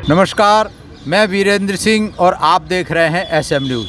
नमस्कार, मैं वीरेंद्र सिंह और आप देख रहे हैं एसएम न्यूज़।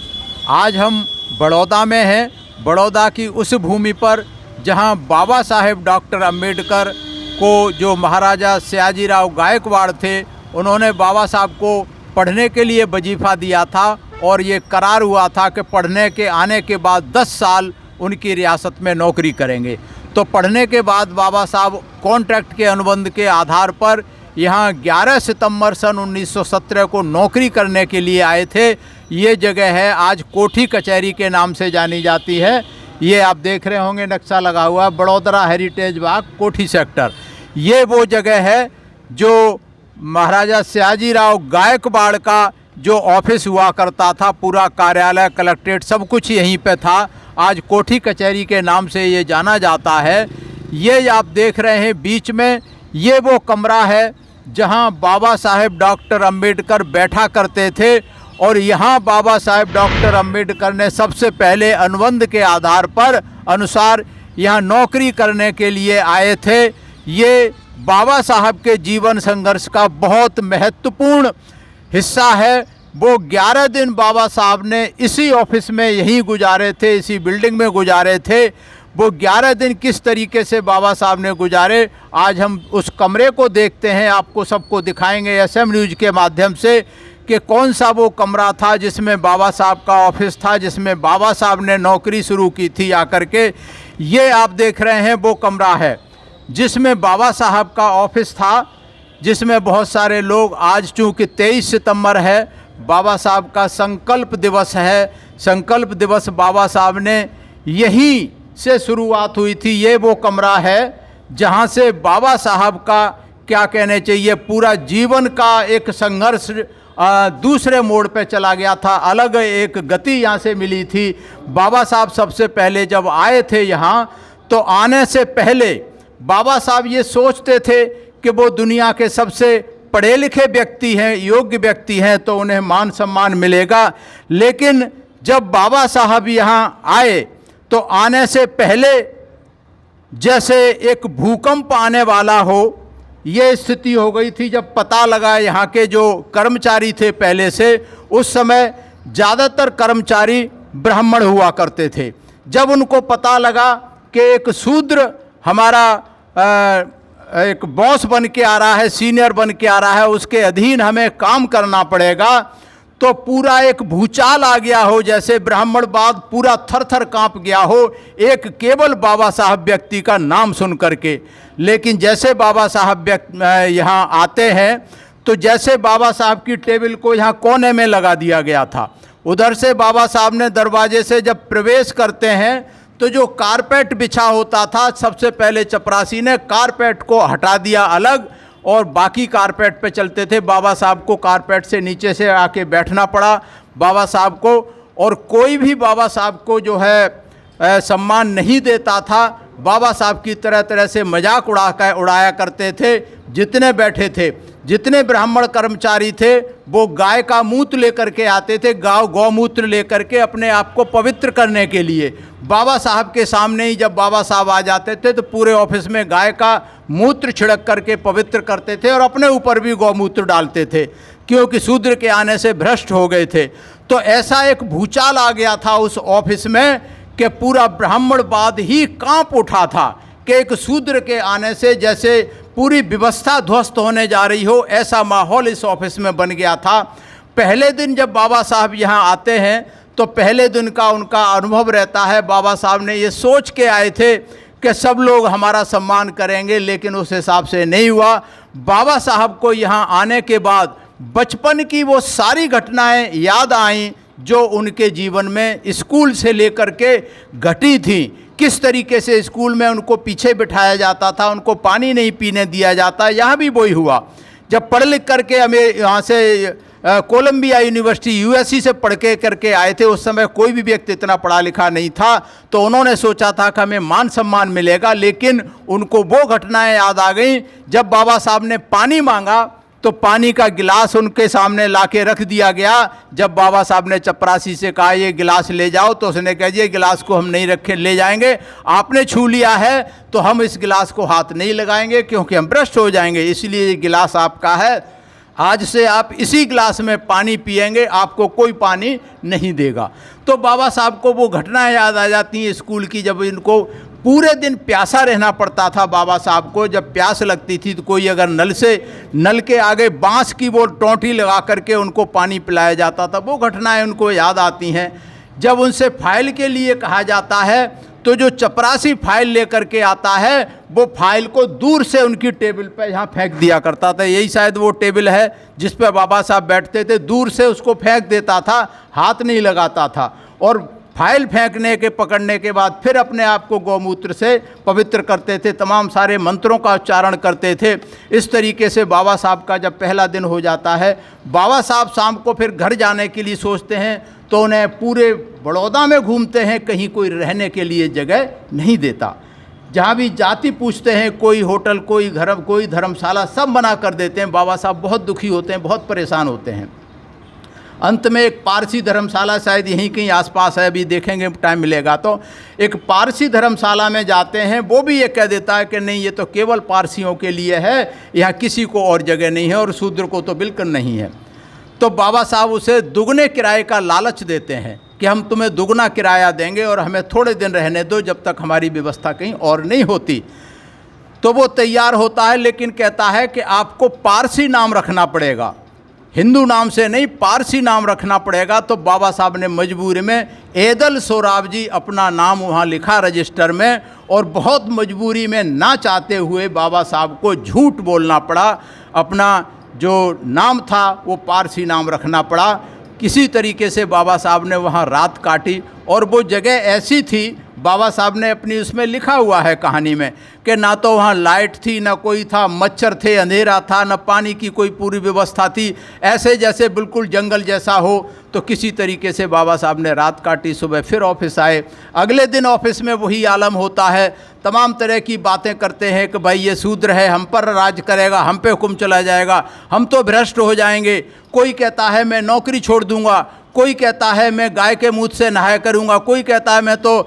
आज हम बड़ौदा में हैं। बड़ौदा की उस भूमि पर जहां बाबा साहेब डॉक्टर अंबेडकर को, जो महाराजा सयाजीराव गायकवाड़ थे, उन्होंने बाबा साहब को पढ़ने के लिए वजीफ़ा दिया था और ये करार हुआ था कि पढ़ने के आने के बाद 10 साल उनकी रियासत में नौकरी करेंगे। तो पढ़ने के बाद बाबा साहब कॉन्ट्रैक्ट के अनुबंध के आधार पर यहाँ 11 सितंबर सन 1917 को नौकरी करने के लिए आए थे। ये जगह है आज कोठी कचहरी के नाम से जानी जाती है। ये आप देख रहे होंगे नक्शा लगा हुआ, बड़ौदा हेरिटेज बाग कोठी सेक्टर। ये वो जगह है जो महाराजा सयाजीराव गायकवाड़ का जो ऑफिस हुआ करता था, पूरा कार्यालय, कलेक्ट्रेट, सब कुछ यहीं पे था। आज कोठी कचहरी के नाम से ये जाना जाता है। ये आप देख रहे हैं बीच में, ये वो कमरा है जहां बाबा साहेब डॉक्टर अंबेडकर बैठा करते थे और यहां बाबा साहेब डॉक्टर अंबेडकर ने सबसे पहले अनुबंध के आधार पर अनुसार यहां नौकरी करने के लिए आए थे। ये बाबा साहब के जीवन संघर्ष का बहुत महत्वपूर्ण हिस्सा है। वो 11 दिन बाबा साहब ने इसी ऑफिस में यहीं गुजारे थे, इसी बिल्डिंग में गुजारे थे। वो 11 दिन किस तरीके से बाबा साहब ने गुजारे, आज हम उस कमरे को देखते हैं, आपको सबको दिखाएंगे एसएम न्यूज़ के माध्यम से कि कौन सा वो कमरा था जिसमें बाबा साहब का ऑफिस था, जिसमें बाबा साहब ने नौकरी शुरू की थी आकर के। ये आप देख रहे हैं वो कमरा है जिसमें बाबा साहब का ऑफिस था, जिसमें बहुत सारे लोग, आज चूँकि 23 सितंबर है, बाबा साहब का संकल्प दिवस है। संकल्प दिवस बाबा साहब ने यहीं से शुरुआत हुई थी। ये वो कमरा है जहाँ से बाबा साहब का, क्या कहने चाहिए, पूरा जीवन का एक संघर्ष दूसरे मोड़ पे चला गया था। अलग एक गति यहाँ से मिली थी। बाबा साहब सबसे पहले जब आए थे यहाँ, तो आने से पहले बाबा साहब ये सोचते थे कि वो दुनिया के सबसे पढ़े लिखे व्यक्ति हैं, योग्य व्यक्ति हैं, तो उन्हें मान सम्मान मिलेगा। लेकिन जब बाबा साहब यहाँ आए तो आने से पहले जैसे एक भूकंप आने वाला हो, ये स्थिति हो गई थी। जब पता लगा, यहाँ के जो कर्मचारी थे पहले से, उस समय ज़्यादातर कर्मचारी ब्राह्मण हुआ करते थे। जब उनको पता लगा कि एक शूद्र हमारा एक बॉस बन के आ रहा है, सीनियर बन के आ रहा है, उसके अधीन हमें काम करना पड़ेगा, तो पूरा एक भूचाल आ गया हो, जैसे ब्राह्मणवाद पूरा थर थर कांप गया हो, एक केवल बाबा साहब व्यक्ति का नाम सुन करके। लेकिन जैसे बाबा साहब यहाँ आते हैं, तो जैसे बाबा साहब की टेबल को यहाँ कोने में लगा दिया गया था, उधर से बाबा साहब ने दरवाजे से जब प्रवेश करते हैं तो जो कारपेट बिछा होता था, सबसे पहले चपरासी ने कारपेट को हटा दिया अलग और बाकी कारपेट पे चलते थे। बाबा साहब को कारपेट से नीचे से आके बैठना पड़ा बाबा साहब को, और कोई भी बाबा साहब को जो है सम्मान नहीं देता था। बाबा साहब की तरह तरह से मजाक उड़ाया करते थे। जितने बैठे थे, जितने ब्राह्मण कर्मचारी थे, वो गाय का मूत्र लेकर के आते थे, गौमूत्र लेकर के अपने आप को पवित्र करने के लिए। बाबा साहब के सामने ही जब बाबा साहब आ जाते थे तो पूरे ऑफिस में गाय का मूत्र छिड़क करके पवित्र करते थे और अपने ऊपर भी गौमूत्र डालते थे, क्योंकि शूद्र के आने से भ्रष्ट हो गए थे। तो ऐसा एक भूचाल आ गया था उस ऑफिस में कि पूरा ब्राह्मणवाद ही कांप उठा था कि एक शूद्र के आने से जैसे पूरी व्यवस्था ध्वस्त होने जा रही हो, ऐसा माहौल इस ऑफिस में बन गया था। पहले दिन जब बाबा साहब यहाँ आते हैं तो पहले दिन का उनका अनुभव रहता है, बाबा साहब ने ये सोच के आए थे कि सब लोग हमारा सम्मान करेंगे, लेकिन उस हिसाब से नहीं हुआ। बाबा साहब को यहाँ आने के बाद बचपन की वो सारी घटनाएं याद आईं जो उनके जीवन में स्कूल से लेकर के घटी थी। किस तरीके से स्कूल में उनको पीछे बिठाया जाता था, उनको पानी नहीं पीने दिया जाता। यहाँ भी वही हुआ। जब पढ़ लिख करके हमें यहाँ से कोलंबिया यूनिवर्सिटी यूएससी से पढ़ के करके आए थे, उस समय कोई भी व्यक्ति इतना पढ़ा लिखा नहीं था, तो उन्होंने सोचा था कि हमें मान सम्मान मिलेगा। लेकिन उनको वो घटनाएं याद आ गई जब बाबा साहब ने पानी मांगा तो पानी का गिलास उनके सामने लाके रख दिया गया। जब बाबा साहब ने चपरासी से कहा ये गिलास ले जाओ, तो उसने कह दिया गिलास को हम नहीं रखे ले जाएंगे, आपने छू लिया है तो हम इस गिलास को हाथ नहीं लगाएंगे क्योंकि हम भ्रष्ट हो जाएंगे, इसलिए ये गिलास आपका है। आज से आप इसी गिलास में पानी पिएंगे, आपको कोई पानी नहीं देगा। तो बाबा साहब को वो घटनाएं याद आ जाती हैं स्कूल की, जब इनको पूरे दिन प्यासा रहना पड़ता था। बाबा साहब को जब प्यास लगती थी तो कोई अगर नल के आगे बांस की वो टोंटी लगा करके उनको पानी पिलाया जाता था। वो घटनाएं उनको याद आती हैं। जब उनसे फाइल के लिए कहा जाता है तो जो चपरासी फाइल लेकर के आता है वो फाइल को दूर से उनकी टेबल पे यहाँ फेंक दिया करता था। यही शायद वो टेबल है जिस पे बाबा साहब बैठते थे। दूर से उसको फेंक देता था, हाथ नहीं लगाता था। और फाइल फेंकने के पकड़ने के बाद फिर अपने आप को गौमूत्र से पवित्र करते थे, तमाम सारे मंत्रों का उच्चारण करते थे। इस तरीके से बाबा साहब का जब पहला दिन हो जाता है, बाबा साहब शाम को फिर घर जाने के लिए सोचते हैं तो उन्हें पूरे बड़ौदा में घूमते हैं, कहीं कोई रहने के लिए जगह नहीं देता। जहाँ भी जाति पूछते हैं, कोई होटल, कोई घर, कोई धर्मशाला, सब मना कर देते हैं। बाबा साहब बहुत दुखी होते हैं, बहुत परेशान होते हैं। अंत में एक पारसी धर्मशाला शायद यहीं कहीं आसपास है, अभी देखेंगे टाइम मिलेगा तो, एक पारसी धर्मशाला में जाते हैं। वो भी ये कह देता है कि नहीं, ये तो केवल पारसियों के लिए है, यहाँ किसी को और जगह नहीं है और शूद्र को तो बिल्कुल नहीं है। तो बाबा साहब उसे दुगने किराए का लालच देते हैं कि हम तुम्हें दुगना किराया देंगे और हमें थोड़े दिन रहने दो जब तक हमारी व्यवस्था कहीं और नहीं होती। तो वो तैयार होता है, लेकिन कहता है कि आपको पारसी नाम रखना पड़ेगा, हिंदू नाम से नहीं, पारसी नाम रखना पड़ेगा। तो बाबा साहब ने मजबूरी में एदल सोराबजी अपना नाम वहाँ लिखा रजिस्टर में, और बहुत मजबूरी में ना चाहते हुए बाबा साहब को झूठ बोलना पड़ा। अपना जो नाम था वो पारसी नाम रखना पड़ा। किसी तरीके से बाबा साहब ने वहाँ रात काटी। और वो जगह ऐसी थी, बाबा साहब ने अपनी उसमें लिखा हुआ है कहानी में, कि ना तो वहाँ लाइट थी, ना कोई था, मच्छर थे, अंधेरा था, ना पानी की कोई पूरी व्यवस्था थी, ऐसे जैसे बिल्कुल जंगल जैसा हो। तो किसी तरीके से बाबा साहब ने रात काटी। सुबह फिर ऑफिस आए। अगले दिन ऑफिस में वही आलम होता है, तमाम तरह की बातें करते हैं कि भाई ये शूद्र है, हम पर राज करेगा, हम पे हुक्म चला जाएगा, हम तो भ्रष्ट हो जाएंगे। कोई कहता है मैं नौकरी छोड़ दूंगा, कोई कहता है मैं गाय के मूत्र से नहाया करूंगा, कोई कहता है मैं तो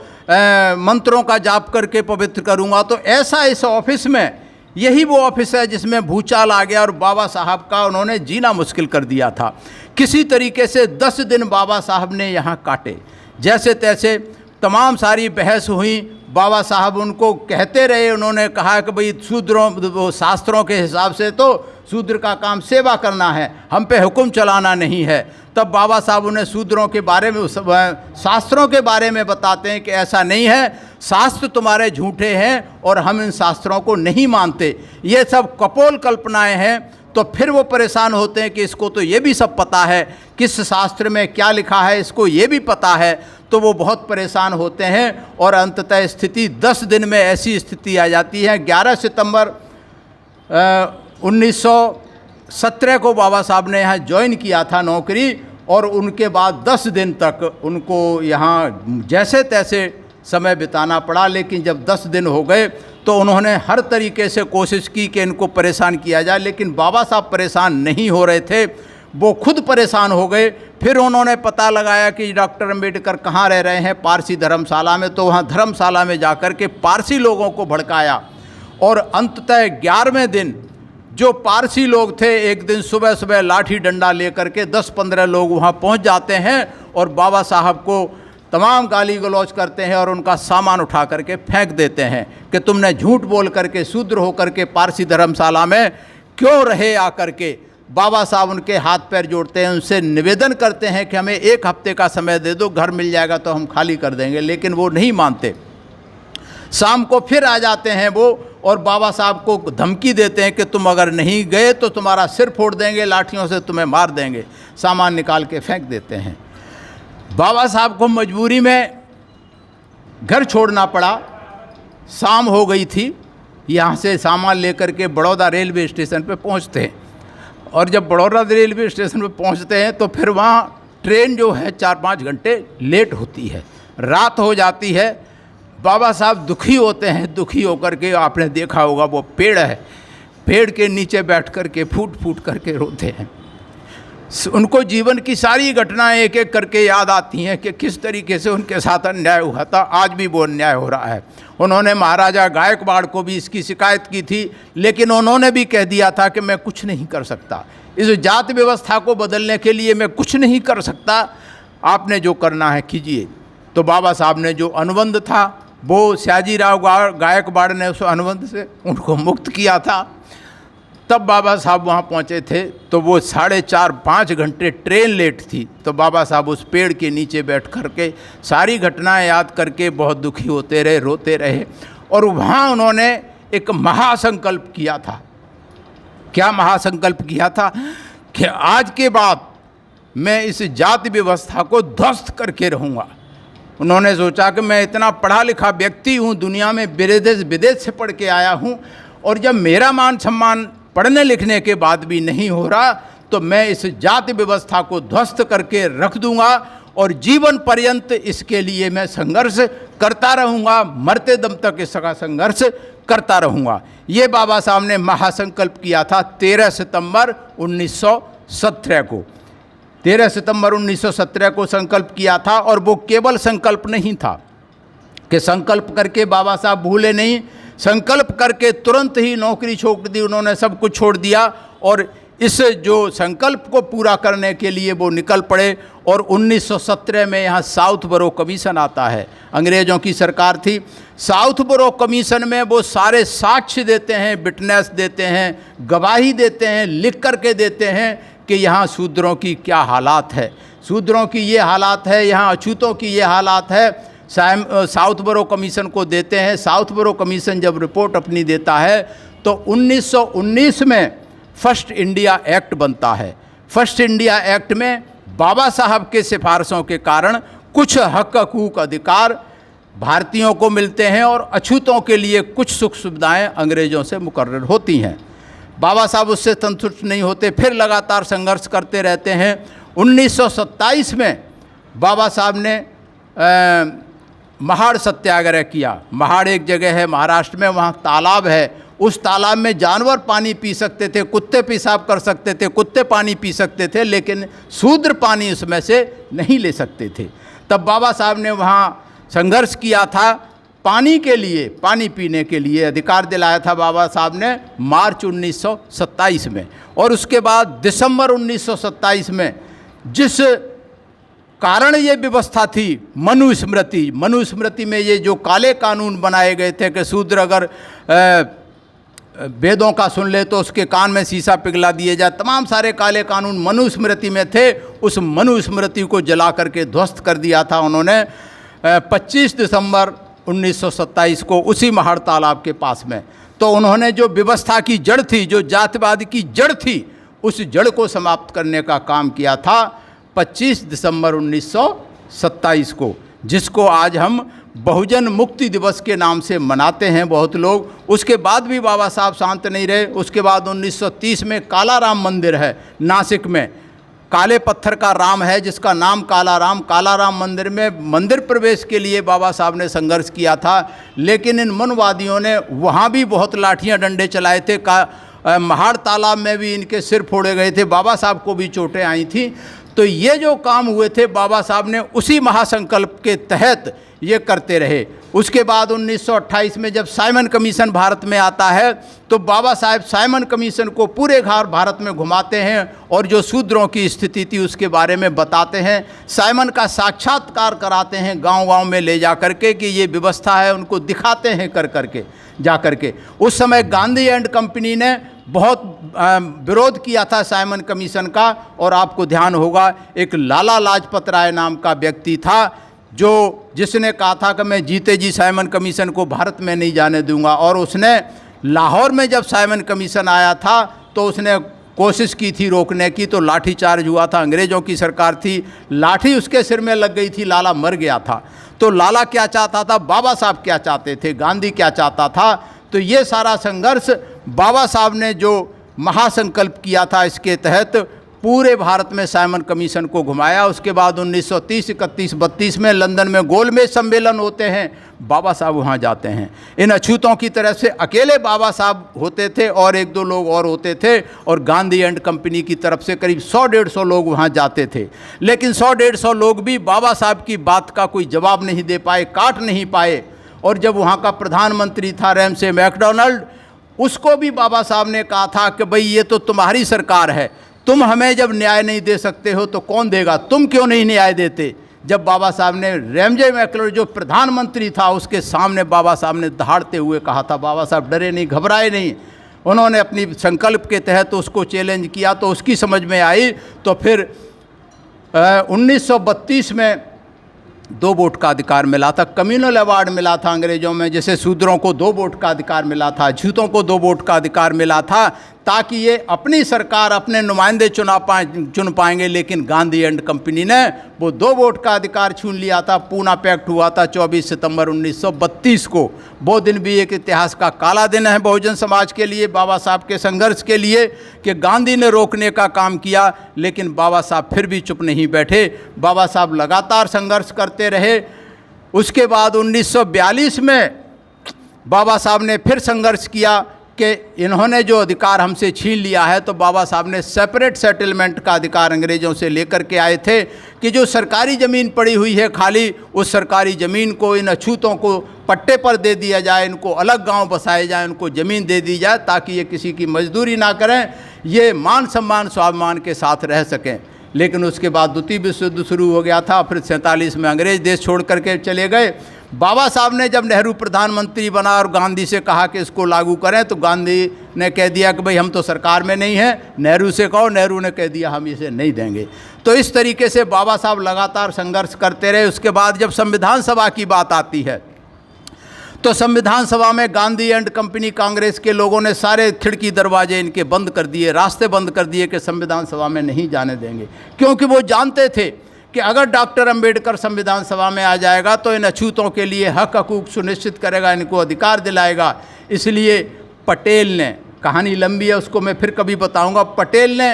मंत्रों का जाप करके पवित्र करूंगा। तो ऐसा इस ऑफिस में, यही वो ऑफिस है जिसमें भूचाल आ गया और बाबा साहब का उन्होंने जीना मुश्किल कर दिया था। किसी तरीके से 10 दिन बाबा साहब ने यहाँ काटे। जैसे तैसे तमाम सारी बहस हुई। बाबा साहब उनको कहते रहे, उन्होंने कहा कि भाई शूद्रों, शास्त्रों के हिसाब से तो शूद्र का काम सेवा करना है, हम पे हुक्म चलाना नहीं है। तब बाबा साहब उन्हें शूद्रों के बारे में, शास्त्रों के बारे में बताते हैं कि ऐसा नहीं है, शास्त्र तुम्हारे झूठे हैं और हम इन शास्त्रों को नहीं मानते, ये सब कपोल कल्पनाएं हैं। तो फिर वो परेशान होते हैं कि इसको तो ये भी सब पता है, किस शास्त्र में क्या लिखा है इसको ये भी पता है। तो वो बहुत परेशान होते हैं और अंततः स्थिति 10 दिन में ऐसी स्थिति आ जाती है। 11 सितंबर 1917 को बाबा साहब ने यहाँ ज्वाइन किया था नौकरी, और उनके बाद 10 दिन तक उनको यहाँ जैसे तैसे समय बिताना पड़ा। लेकिन जब 10 दिन हो गए तो उन्होंने हर तरीके से कोशिश की कि इनको परेशान किया जाए, लेकिन बाबा साहब परेशान नहीं हो रहे थे, वो खुद परेशान हो गए। फिर उन्होंने पता लगाया कि डॉक्टर अम्बेडकर कहाँ रह रहे हैं, पारसी धर्मशाला में। तो वहाँ धर्मशाला में जाकर के पारसी लोगों को भड़काया, और अंततः 11वें दिन जो पारसी लोग थे, एक दिन सुबह सुबह लाठी डंडा लेकर के 10-15 लोग वहाँ पहुँच जाते हैं और बाबा साहब को तमाम गाली गलौज करते हैं और उनका सामान उठा करके फेंक देते हैं कि तुमने झूठ बोल करके, शूद्र होकर के पारसी धर्मशाला में क्यों रहे आकर के। बाबा साहब उनके हाथ पैर जोड़ते हैं, उनसे निवेदन करते हैं कि हमें 1 हफ्ते का समय दे दो, घर मिल जाएगा तो हम खाली कर देंगे, लेकिन वो नहीं मानते। शाम को फिर आ जाते हैं वो और बाबा साहब को धमकी देते हैं कि तुम अगर नहीं गए तो तुम्हारा सिर फोड़ देंगे, लाठियों से तुम्हें मार देंगे। सामान निकाल के फेंक देते हैं। बाबा साहब को मजबूरी में घर छोड़ना पड़ा। शाम हो गई थी। यहाँ से सामान लेकर के बड़ौदा रेलवे स्टेशन पे पहुँचते हैं, और जब बड़ौदा रेलवे स्टेशन पे पहुँचते हैं तो फिर वहाँ ट्रेन जो है 4-5 घंटे लेट होती है, रात हो जाती है। बाबा साहब दुखी होते हैं। दुखी होकर के, आपने देखा होगा वो पेड़ है, पेड़ के नीचे बैठ कर के फूट फूट करके रोते हैं। उनको जीवन की सारी घटनाएं एक एक करके याद आती हैं कि किस तरीके से उनके साथ अन्याय हुआ था। आज भी वो अन्याय हो रहा है। उन्होंने महाराजा गायकवाड़ को भी इसकी शिकायत की थी, लेकिन उन्होंने भी कह दिया था कि मैं कुछ नहीं कर सकता, इस जाति व्यवस्था को बदलने के लिए मैं कुछ नहीं कर सकता, आपने जो करना है कीजिए। तो बाबा साहब ने जो अनुबंध था वो सयाजीराव गायकवाड़ ने उस अनुबंध से उनको मुक्त किया था। तब बाबा साहब वहाँ पहुँचे थे तो वो 4.5-5 घंटे ट्रेन लेट थी। तो बाबा साहब उस पेड़ के नीचे बैठ कर के सारी घटनाएं याद करके बहुत दुखी होते रहे, रोते रहे। और वहाँ उन्होंने एक महासंकल्प किया था। क्या महासंकल्प किया था कि आज के बाद मैं इस जाति व्यवस्था को ध्वस्त करके रहूँगा। उन्होंने सोचा कि मैं इतना पढ़ा लिखा व्यक्ति हूँ, दुनिया में विदेश से पढ़ के आया हूँ, और जब मेरा मान सम्मान पढ़ने लिखने के बाद भी नहीं हो रहा तो मैं इस जाति व्यवस्था को ध्वस्त करके रख दूंगा और जीवन पर्यंत इसके लिए मैं संघर्ष करता रहूँगा, मरते दम तक इसका संघर्ष करता रहूँगा। ये बाबा साहब ने महासंकल्प किया था 13 सितंबर 1917 को। 13 सितंबर 1917 को संकल्प किया था। और वो केवल संकल्प नहीं था कि संकल्प करके बाबा साहब भूले नहीं, संकल्प करके तुरंत ही नौकरी छोड़ दी, उन्होंने सब कुछ छोड़ दिया और इस जो संकल्प को पूरा करने के लिए वो निकल पड़े। और 1917 में यहाँ साउथबरो कमीशन आता है, अंग्रेज़ों की सरकार थी। साउथबरो कमीशन में वो सारे साक्ष्य देते हैं, विटनेस देते हैं, गवाही देते हैं, लिख करके देते हैं कि यहाँ शूद्रों की क्या हालात है, शूद्रों की ये हालात है, यहाँ अछूतों की ये हालात है। साउथबरो कमीशन को देते हैं। साउथबरो कमीशन जब रिपोर्ट अपनी देता है तो 1919 में फर्स्ट इंडिया एक्ट बनता है। फर्स्ट इंडिया एक्ट में बाबा साहब के सिफारिशों के कारण कुछ हक हकूक अधिकार भारतीयों को मिलते हैं और अछूतों के लिए कुछ सुख सुविधाएं अंग्रेज़ों से मुकर्रर होती हैं। बाबा साहब उससे संतुष्ट नहीं होते, फिर लगातार संघर्ष करते रहते हैं। 1927 में बाबा साहब ने महाड़ सत्याग्रह किया। महाड़ एक जगह है महाराष्ट्र में, वहाँ तालाब है। उस तालाब में जानवर पानी पी सकते थे, कुत्ते पेशाब कर सकते थे, कुत्ते पानी पी सकते थे, लेकिन शूद्र पानी उसमें से नहीं ले सकते थे। तब बाबा साहब ने वहाँ संघर्ष किया था, पानी के लिए, पानी पीने के लिए अधिकार दिलाया था बाबा साहब ने मार्च 1927 में। और उसके बाद दिसंबर 1927 में जिस कारण ये व्यवस्था थी मनुस्मृति में ये जो काले कानून बनाए गए थे कि शूद्र अगर वेदों का सुन ले तो उसके कान में शीशा पिघला दिए जाए, तमाम सारे काले कानून मनुस्मृति में थे। उस मनुस्मृति को जला करके ध्वस्त कर दिया था उन्होंने 25 दिसंबर 1927 को उसी महाड़ तालाब के पास में। तो उन्होंने जो व्यवस्था की जड़ थी, जो जातिवाद की जड़ थी, उस जड़ को समाप्त करने का काम किया था 25 दिसंबर 1927 को, जिसको आज हम बहुजन मुक्ति दिवस के नाम से मनाते हैं बहुत लोग। उसके बाद भी बाबा साहब शांत नहीं रहे। उसके बाद 1930 में काला राम मंदिर है नासिक में, काले पत्थर का राम है जिसका नाम काला राम मंदिर में मंदिर प्रवेश के लिए बाबा साहब ने संघर्ष किया था। लेकिन इन मनवादियों ने वहाँ भी बहुत लाठियाँ डंडे चलाए थे। महाड़ तालाब में भी इनके सिर फोड़े गए थे, बाबा साहब को भी चोटें आई थी। तो ये जो काम हुए थे बाबा साहब ने उसी महासंकल्प के तहत ये करते रहे। उसके बाद 1928 में जब साइमन कमीशन भारत में आता है तो बाबा साहब साइमन कमीशन को पूरे भारत में घुमाते हैं और जो शूद्रों की स्थिति थी उसके बारे में बताते हैं। साइमन का साक्षात्कार कराते हैं गांव-गांव में ले जा करके कि ये व्यवस्था है, उनको दिखाते हैं कर करके जा करके। उस समय गांधी एंड कंपनी ने बहुत विरोध किया था साइमन कमीशन का। और आपको ध्यान होगा एक लाला लाजपत राय नाम का व्यक्ति था जिसने कहा था कि मैं जीते जी साइमन कमीशन को भारत में नहीं जाने दूंगा। और उसने लाहौर में जब साइमन कमीशन आया था तो उसने कोशिश की थी रोकने की, तो लाठी चार्ज हुआ था। अंग्रेज़ों की सरकार थी, लाठी उसके सिर में लग गई थी, लाला मर गया था। तो लाला क्या चाहता था, बाबा साहब क्या चाहते थे, गांधी क्या चाहता था। तो ये सारा संघर्ष बाबा साहब ने जो महासंकल्प किया था इसके तहत पूरे भारत में साइमन कमीशन को घुमाया। उसके बाद 1930, 31, 32 में लंदन में गोलमेज सम्मेलन होते हैं, बाबा साहब वहाँ जाते हैं। इन अछूतों की तरफ से अकेले बाबा साहब होते थे और एक दो लोग और होते थे, और गांधी एंड कंपनी की तरफ से करीब 100-150 लोग वहाँ जाते थे। लेकिन 100-150 लोग भी बाबा साहब की बात का कोई जवाब नहीं दे पाए, काट नहीं पाए। और जब वहाँ का प्रधानमंत्री था रैमसे मैकडोनाल्ड, उसको भी बाबा साहब ने कहा था कि भाई ये तो तुम्हारी सरकार है, तुम हमें जब न्याय नहीं दे सकते हो तो कौन देगा, तुम क्यों नहीं न्याय देते। जब बाबा साहब ने रैमसे मैकडोनाल्ड जो प्रधानमंत्री था उसके सामने बाबा साहब ने दहाड़ते हुए कहा था, बाबा साहब डरे नहीं, घबराए नहीं, उन्होंने अपनी संकल्प के तहत उसको चैलेंज किया तो उसकी समझ में आई। तो फिर 1932 में 2 वोट का अधिकार मिला था, कम्युनल अवार्ड मिला था अंग्रेजों में, जैसे शूद्रों को 2 वोट का अधिकार मिला था, अछूतों को 2 वोट का अधिकार मिला था, ताकि ये अपनी सरकार, अपने नुमाइंदे चुन पाएंगे। लेकिन गांधी एंड कंपनी ने वो 2 वोट का अधिकार छीन लिया था। पूना पैक्ट हुआ था 24 सितंबर 1932 को। वो दिन भी एक इतिहास का काला दिन है बहुजन समाज के लिए, बाबा साहब के संघर्ष के लिए, कि गांधी ने रोकने का काम किया लेकिन बाबा साहब फिर भी चुप नहीं बैठे। बाबा साहब लगातार संघर्ष करते रहे। उसके बाद 1942 में बाबा साहब ने फिर संघर्ष किया कि इन्होंने जो अधिकार हमसे छीन लिया है, तो बाबा साहब ने सेपरेट सेटलमेंट का अधिकार अंग्रेज़ों से लेकर के आए थे कि जो सरकारी ज़मीन पड़ी हुई है खाली, उस सरकारी ज़मीन को इन अछूतों को पट्टे पर दे दिया जाए, इनको अलग गांव बसाए जाए, उनको ज़मीन दे दी जाए ताकि ये किसी की मजदूरी ना करें, ये मान सम्मान स्वाभिमान के साथ रह सकें। लेकिन उसके बाद द्वितीय विश्व युद्ध शुरू हो गया था, फिर 47 में अंग्रेज़ देश छोड़ करके चले गए। बाबा साहब ने जब नेहरू प्रधानमंत्री बना और गांधी से कहा कि इसको लागू करें, तो गांधी ने कह दिया कि भाई हम तो सरकार में नहीं हैं, नेहरू से कहो। नेहरू ने कह दिया हम इसे नहीं देंगे। तो इस तरीके से बाबा साहब लगातार संघर्ष करते रहे। उसके बाद जब संविधान सभा की बात आती है, तो संविधान सभा में गांधी एंड कंपनी कांग्रेस के लोगों ने सारे खिड़की दरवाजे इनके बंद कर दिए, रास्ते बंद कर दिए कि संविधान सभा में नहीं जाने देंगे, क्योंकि वो जानते थे कि अगर डॉक्टर अंबेडकर संविधान सभा में आ जाएगा तो इन अछूतों के लिए हक हकूक सुनिश्चित करेगा, इनको अधिकार दिलाएगा। इसलिए पटेल ने, कहानी लंबी है उसको मैं फिर कभी बताऊंगा, पटेल ने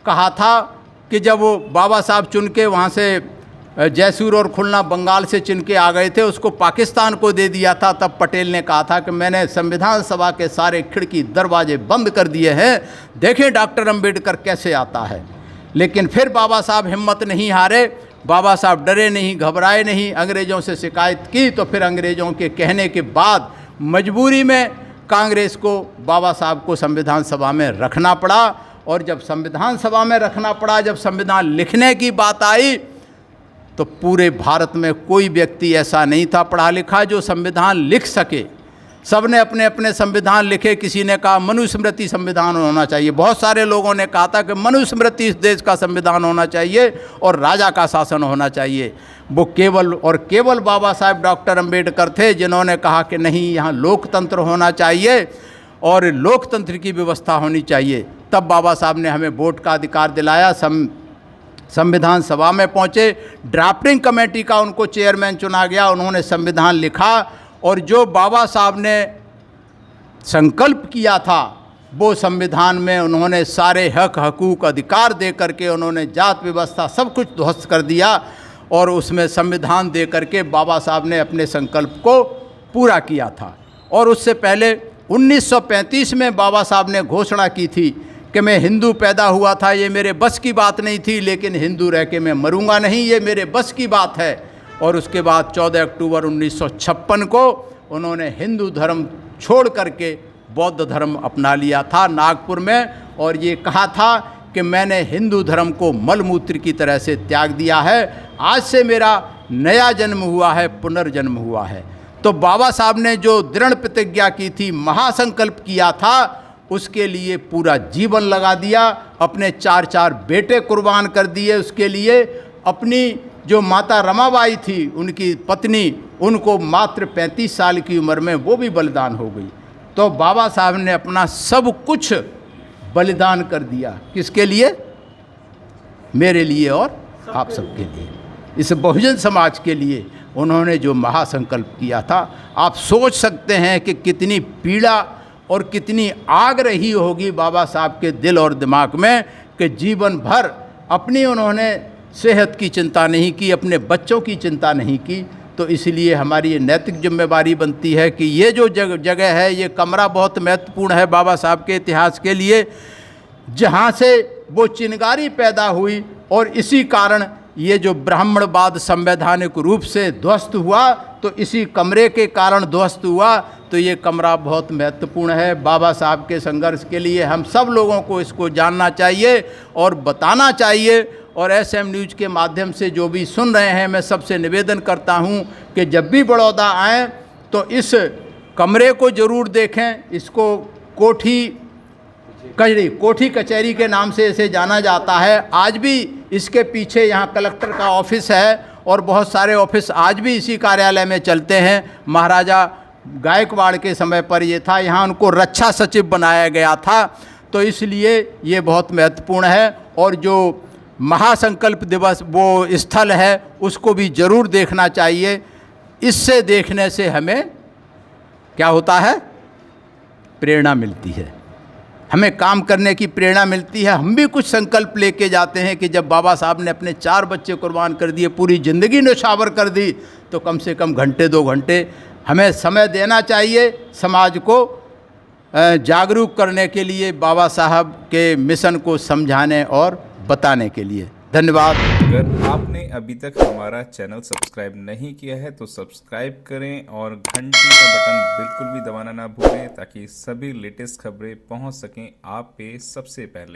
कहा था कि जब वो बाबा साहब चुन के वहाँ से जैसूर और खुलना बंगाल से चुन के आ गए थे, उसको पाकिस्तान को दे दिया था, तब पटेल ने कहा था कि मैंने संविधान सभा के सारे खिड़की दरवाजे बंद कर दिए हैं, देखें डॉक्टर अंबेडकर कैसे आता है। लेकिन फिर बाबा साहब हिम्मत नहीं हारे, बाबा साहब डरे नहीं, घबराए नहीं, अंग्रेज़ों से शिकायत की। तो फिर अंग्रेज़ों के कहने के बाद मजबूरी में कांग्रेस को बाबा साहब को संविधान सभा में रखना पड़ा। और जब संविधान सभा में रखना पड़ा, जब संविधान लिखने की बात आई, तो पूरे भारत में कोई व्यक्ति ऐसा नहीं था पढ़ा लिखा जो संविधान लिख सके। सब ने अपने अपने संविधान लिखे। किसी ने कहा मनुस्मृति संविधान होना चाहिए, बहुत सारे लोगों ने कहा था कि मनुस्मृति इस देश का संविधान होना चाहिए और राजा का शासन होना चाहिए। वो केवल बाबा साहब डॉक्टर अंबेडकर थे जिन्होंने कहा कि नहीं, यहाँ लोकतंत्र होना चाहिए और लोकतंत्र की व्यवस्था होनी चाहिए। तब बाबा साहब ने हमें वोट का अधिकार दिलाया। संविधान सभा में पहुँचे, ड्राफ्टिंग कमेटी का उनको चेयरमैन चुना गया, उन्होंने संविधान लिखा और जो बाबा साहब ने संकल्प किया था वो संविधान में उन्होंने सारे हक हकूक अधिकार दे करके उन्होंने जात व्यवस्था सब कुछ ध्वस्त कर दिया और उसमें संविधान दे करके बाबा साहब ने अपने संकल्प को पूरा किया था। और उससे पहले 1935 में बाबा साहब ने घोषणा की थी कि मैं हिंदू पैदा हुआ था, ये मेरे बस की बात नहीं थी, लेकिन हिंदू रह के मैं मरूंगा नहीं, ये मेरे बस की बात है। और उसके बाद 14 अक्टूबर 1956 को उन्होंने हिंदू धर्म छोड़ करके बौद्ध धर्म अपना लिया था नागपुर में, और ये कहा था कि मैंने हिंदू धर्म को मलमूत्र की तरह से त्याग दिया है, आज से मेरा नया जन्म हुआ है, पुनर्जन्म हुआ है। तो बाबा साहब ने जो दृढ़ प्रतिज्ञा की थी, महासंकल्प किया था, उसके लिए पूरा जीवन लगा दिया, अपने 4 बेटे कुर्बान कर दिए उसके लिए। अपनी जो माता रमाबाई थी, उनकी पत्नी, उनको मात्र 35 साल की उम्र में वो भी बलिदान हो गई। तो बाबा साहब ने अपना सब कुछ बलिदान कर दिया, किसके लिए? मेरे लिए और आप सबके लिए, इस बहुजन समाज के लिए उन्होंने जो महासंकल्प किया था। आप सोच सकते हैं कि कितनी पीड़ा और कितनी आग रही होगी बाबा साहब के दिल और दिमाग में कि जीवन भर अपनी उन्होंने सेहत की चिंता नहीं की, अपने बच्चों की चिंता नहीं की। तो इसलिए हमारी ये नैतिक जिम्मेवारी बनती है कि ये जो जगह है, ये कमरा बहुत महत्वपूर्ण है बाबा साहब के इतिहास के लिए, जहाँ से वो चिनगारी पैदा हुई और इसी कारण ये जो ब्राह्मणवाद संवैधानिक रूप से ध्वस्त हुआ, तो इसी कमरे के कारण ध्वस्त हुआ। तो ये कमरा बहुत महत्वपूर्ण है बाबा साहब के संघर्ष के लिए। हम सब लोगों को इसको जानना चाहिए और बताना चाहिए। और SM न्यूज़ के माध्यम से जो भी सुन रहे हैं, मैं सबसे निवेदन करता हूं कि जब भी बड़ौदा आएँ तो इस कमरे को ज़रूर देखें। इसको कोठी कचहरी के नाम से इसे जाना जाता है। आज भी इसके पीछे यहाँ कलेक्टर का ऑफिस है और बहुत सारे ऑफिस आज भी इसी कार्यालय में चलते हैं। महाराजा गायकवाड़ के समय पर ये था, यहाँ उनको रक्षा सचिव बनाया गया था। तो इसलिए ये बहुत महत्वपूर्ण है। और जो महासंकल्प दिवस वो स्थल है, उसको भी ज़रूर देखना चाहिए। इससे देखने से हमें क्या होता है, प्रेरणा मिलती है, हमें काम करने की प्रेरणा मिलती है। हम भी कुछ संकल्प लेके जाते हैं कि जब बाबा साहब ने अपने 4 बच्चे कुर्बान कर दिए, पूरी ज़िंदगी न्यौछावर कर दी, तो कम से कम घंटे 2 घंटे हमें समय देना चाहिए समाज को जागरूक करने के लिए, बाबा साहब के मिशन को समझाने और बताने के लिए। धन्यवाद। अगर आपने अभी तक हमारा चैनल सब्सक्राइब नहीं किया है तो सब्सक्राइब करें और घंटी का बटन बिल्कुल भी दबाना ना भूलें, ताकि सभी लेटेस्ट खबरें पहुंच सकें आप पे सबसे पहले।